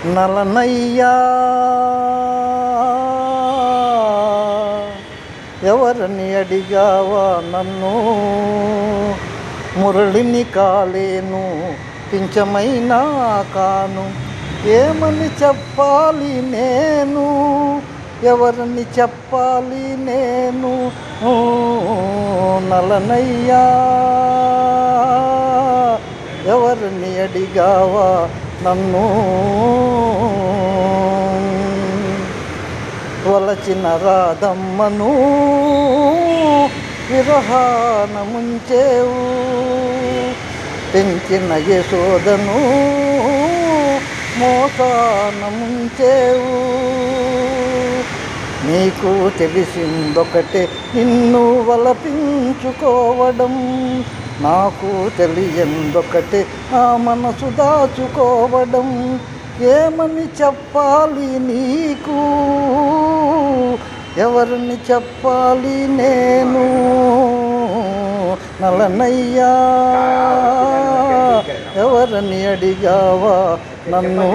నలనయ్యా ఎవరిని అడిగావా నన్ను, మురళిని కాలేను పింఛమైనా కాను, ఏమని చెప్పాలి నేను, ఎవరిని చెప్పాలి నేను. నలనయ్యా ఎవరిని అడిగావా నన్ను, వలచిన రాధమ్మను విరహాన ముంచేవు, పెంచిన యశోదను మోసాన ముంచేవు. నీకు తెలిసిందొకటే నిన్ను వలపించుకోవడం, నాకు తెలియందొకటే నా మనసు దాచుకోవడం. ఏమని చెప్పాలి నీకు, ఎవరిని చెప్పాలి నేను. నలనయ్యా ఎవరిని అడిగావా నన్ను.